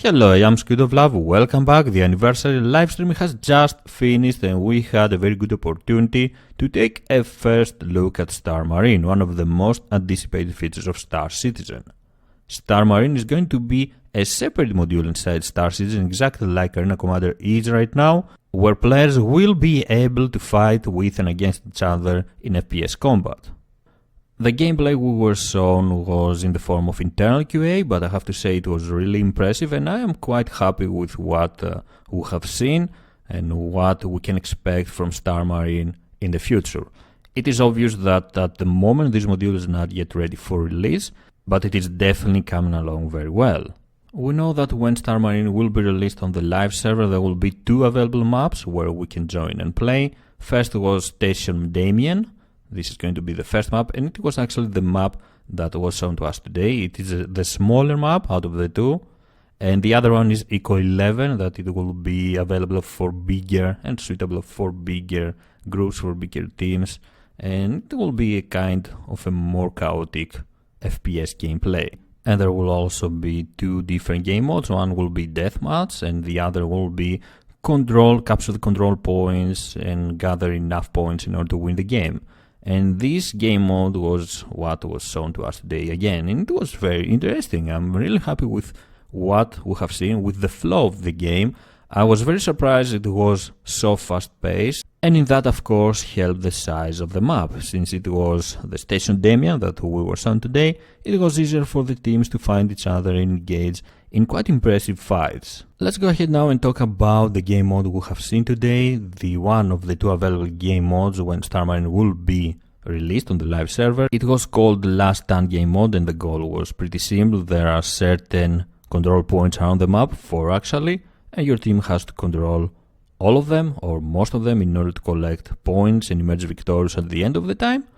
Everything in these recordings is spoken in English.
Hello, I am SquidofLove, welcome back. The Anniversary Livestream has just finished and we had a very good opportunity to take a first look at Star Marine, one of the most anticipated features of Star Citizen. Star Marine is going to be a separate module inside Star Citizen, exactly like Arena Commander is right now, where players will be able to fight with and against each other in FPS combat. The gameplay we were shown was in the form of internal QA, but I have to say it was really impressive and I am quite happy with what we have seen and what we can expect from Star Marine in the future. It is obvious that at the moment this module is not yet ready for release, but it is definitely coming along very well. We know that when Star Marine will be released on the live server, there will be two available maps where we can join and play. First was Station Damien. This is going to be the first map, and it was actually the map that was shown to us today. It is the smaller map out of the two, and the other one is Eco 11, that it will be available for bigger and suitable for bigger groups, for bigger teams, and it will be a kind of a more chaotic FPS gameplay. And there will also be two different game modes. One will be deathmatch, and the other will be capture the control points and gather enough points in order to win the game. And this game mode was what was shown to us today again, and it was very interesting. I'm really happy with what we have seen, with the flow of the game. I was very surprised it was so fast-paced, and in that of course helped the size of the map. Since it was the Station Damien that we were shown today, it was easier for the teams to find each other and engage in quite impressive fights. Let's go ahead now and talk about the game mode we have seen today, the one of the two available game modes when Star Marine will be released on the live server. It was called Last Stand game mode, and the goal was pretty simple. There are certain control points around the map, 4 actually, and your team has to control all of them or most of them in order to collect points and emerge victorious at the end of the time,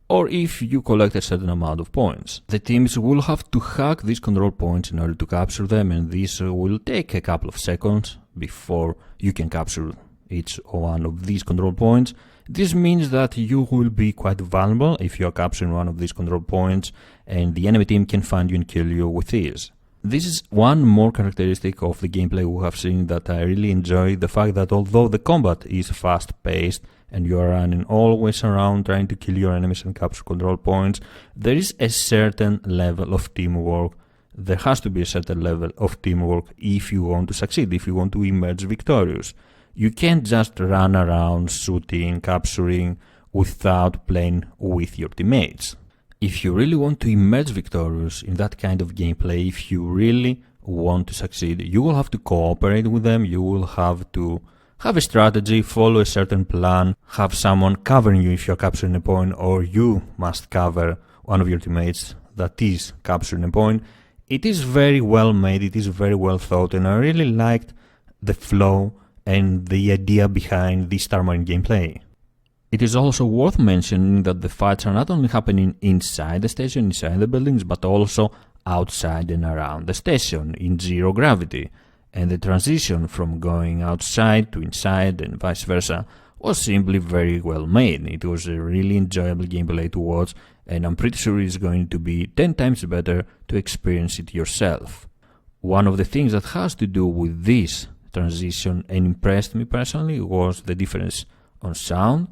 or if you collect a certain amount of points. The teams will have to hack these control points in order to capture them, and this will take a couple of seconds before you can capture each one of these control points. This means that you will be quite vulnerable if you are capturing one of these control points, and the enemy team can find you and kill you with ease. This is one more characteristic of the gameplay we have seen that I really enjoy, the fact that although the combat is fast-paced and you are running always around trying to kill your enemies and capture control points, there is a certain level of teamwork. There has to be a certain level of teamwork if you want to succeed, if you want to emerge victorious. You can't just run around shooting, capturing, without playing with your teammates. If you really want to emerge victorious in that kind of gameplay, if you really want to succeed, you will have to cooperate with them, you will have to have a strategy, follow a certain plan, have someone covering you if you're capturing a point, or you must cover one of your teammates that is capturing a point. It is very well made, it is very well thought, and I really liked the flow and the idea behind the Star Marine gameplay. It is also worth mentioning that the fights are not only happening inside the station, inside the buildings, but also outside and around the station in zero gravity. And the transition from going outside to inside and vice versa was simply very well made. It was a really enjoyable gameplay to watch, and I'm pretty sure it's going to be 10 times better to experience it yourself. One of the things that has to do with this transition and impressed me personally was the difference on sound.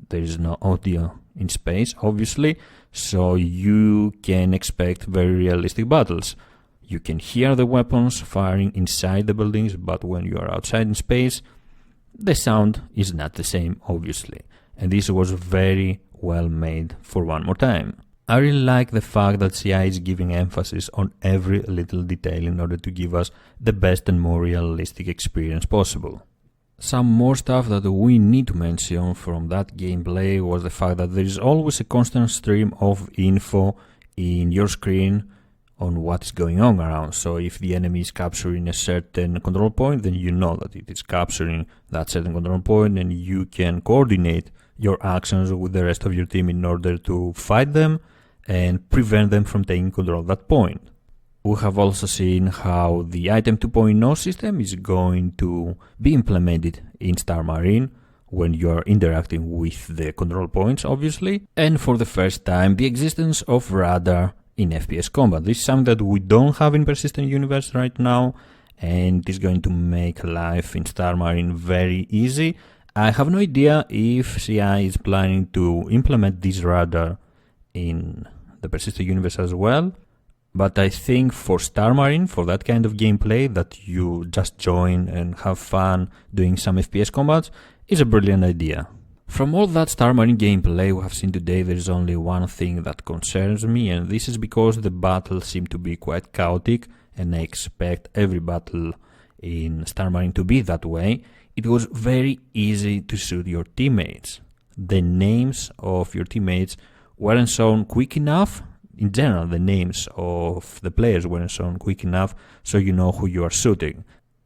There is no audio in space, obviously, so you can expect very realistic battles. You can hear the weapons firing inside the buildings, but when you are outside in space, the sound is not the same, obviously. And this was very well made for one more time. I really like the fact that CI is giving emphasis on every little detail in order to give us the best and more realistic experience possible. Some more stuff that we need to mention from that gameplay was the fact that there is always a constant stream of info in your screen on what is going on around. So if the enemy is capturing a certain control point, then you know that it is capturing that certain control point, and you can coordinate your actions with the rest of your team in order to fight them and prevent them from taking control of that point. We have also seen how the Item 2.0 system is going to be implemented in Star Marine when you are interacting with the control points, obviously, and for the first time the existence of radar in FPS combat. This is something that we don't have in Persistent Universe right now, and it is going to make life in Star Marine very easy. I have no idea if CI is planning to implement this radar in the persistent universe as well, but I think for Star Marine, for that kind of gameplay that you just join and have fun doing some FPS combats, is a brilliant idea. From all that Star Marine gameplay we have seen today, there is only one thing that concerns me, and this is because the battles seem to be quite chaotic, and I expect every battle in Star Marine to be that way. It was very easy to shoot your teammates. The names of your teammates weren't shown quick enough. In general, the names of the players weren't shown quick enough so you know who you are shooting.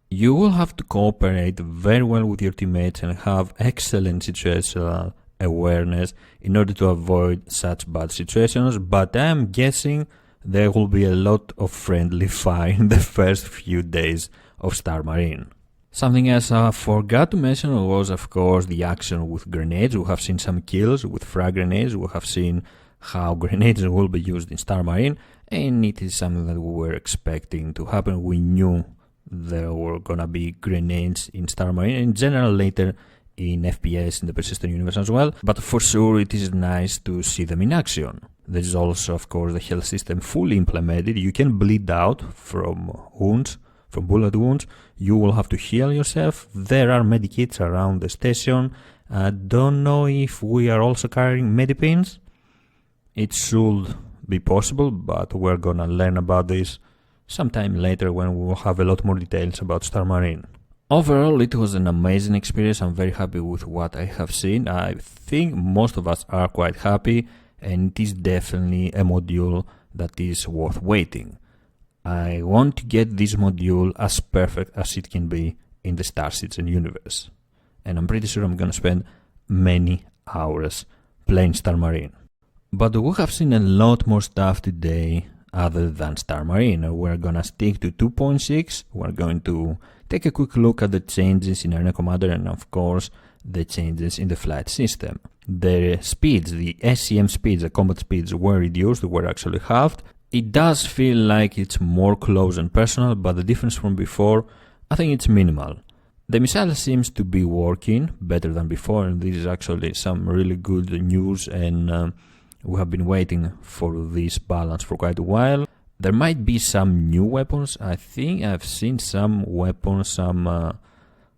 You will have to cooperate very well with your teammates and have excellent situational awareness in order to avoid such bad situations, but I am guessing there will be a lot of friendly fire in the first few days of Star Marine. Something else I forgot to mention was, of course, the action with grenades. We have seen some kills with frag grenades. We have seen how grenades will be used in Star Marine, and it is something that we were expecting to happen. We knew there were gonna be grenades in Star Marine, in general later in FPS in the persistent universe as well, but for sure it is nice to see them in action. There is also, of course, the health system fully implemented. You can bleed out from wounds, from bullet wounds. You will have to heal yourself. There are medikits around the station. I don't know if we are also carrying medipins. It should be possible, but we're gonna learn about this sometime later when we will have a lot more details about Star Marine. Overall, it was an amazing experience. I'm very happy with what I have seen. I think most of us are quite happy, and it is definitely a module that is worth waiting. I want to get this module as perfect as it can be in the Star Citizen universe, and I'm pretty sure I'm gonna spend many hours playing Star Marine. But we have seen a lot more stuff today other than Star Marine. We're gonna stick to 2.6, we're going to take a quick look at the changes in Arena Commander and of course the changes in the flight system. The speeds, the SCM speeds, the combat speeds were reduced, were actually halved. It does feel like it's more close and personal, but the difference from before, I think it's minimal. The missile seems to be working better than before, and this is actually some really good news, and we have been waiting for this balance for quite a while. There might be some new weapons. I think I've seen some weapons,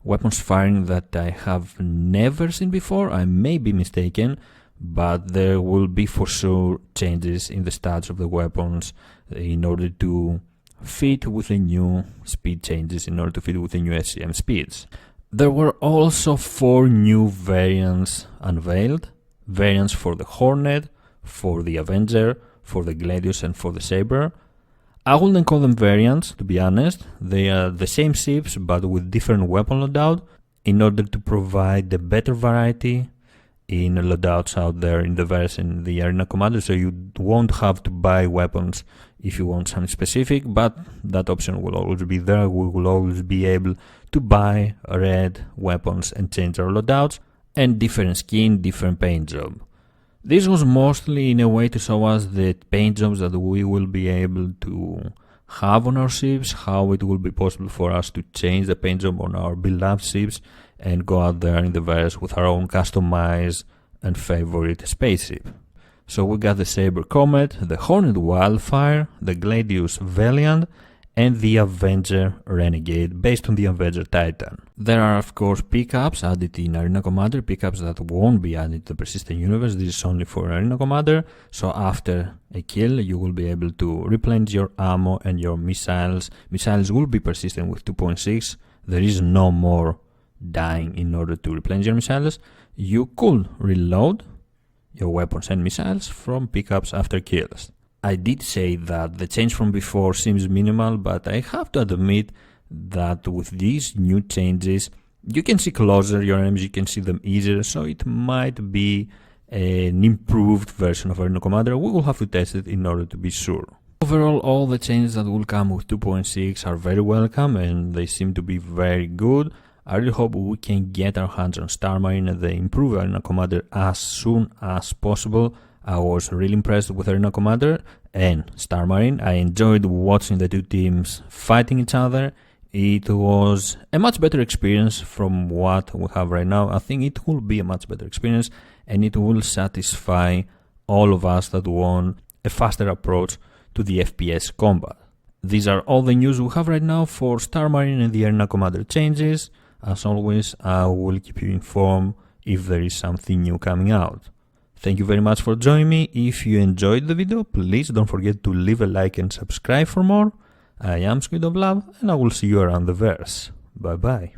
weapons firing that I have never seen before. I may be mistaken, but there will be for sure changes in the stats of the weapons in order to fit with the new speed changes, in order to fit with the new SCM speeds. There were also 4 new variants unveiled. Variants for the Hornet, for the Avenger, for the Gladius and for the Saber. I wouldn't call them variants, to be honest. They are the same ships but with different weapon loadout in order to provide a better variety in loadouts out there in the verse in the Arena Commander, so you won't have to buy weapons if you want something specific, but that option will always be there. We will always be able to buy red weapons and change our loadouts, and different skin, different paint job. This was mostly in a way to show us the paint jobs that we will be able to have on our ships, how it will be possible for us to change the paint job on our beloved ships and go out there in the verse with our own customized and favorite spaceship. So we got the Saber Comet, the Hornet Wildfire, the Gladius Valiant, and the Avenger Renegade based on the Avenger Titan. There are of course pickups added in Arena Commander, pickups that won't be added to the persistent universe. This is only for Arena Commander, so after a kill you will be able to replenish your ammo and your missiles. Missiles will be persistent with 2.6. There is no more dying in order to replenish your missiles. You could reload your weapons and missiles from pickups after kills. I did say that the change from before seems minimal, but I have to admit that with these new changes you can see closer your enemies, you can see them easier, so it might be an improved version of Arena Commander. We will have to test it in order to be sure. Overall, all the changes that will come with 2.6 are very welcome and they seem to be very good. I really hope we can get our hands on Star Marine and the improved Arena Commander as soon as possible. I was really impressed with Arena Commander and Star Marine. I enjoyed watching the two teams fighting each other. It was a much better experience from what we have right now. I think it will be a much better experience, and it will satisfy all of us that want a faster approach to the FPS combat. These are all the news we have right now for Star Marine and the Arena Commander changes. As always, I will keep you informed if there is something new coming out. Thank you very much for joining me. If you enjoyed the video, please don't forget to leave a like and subscribe for more. I am SquidofLove, and I will see you around the verse. Bye bye.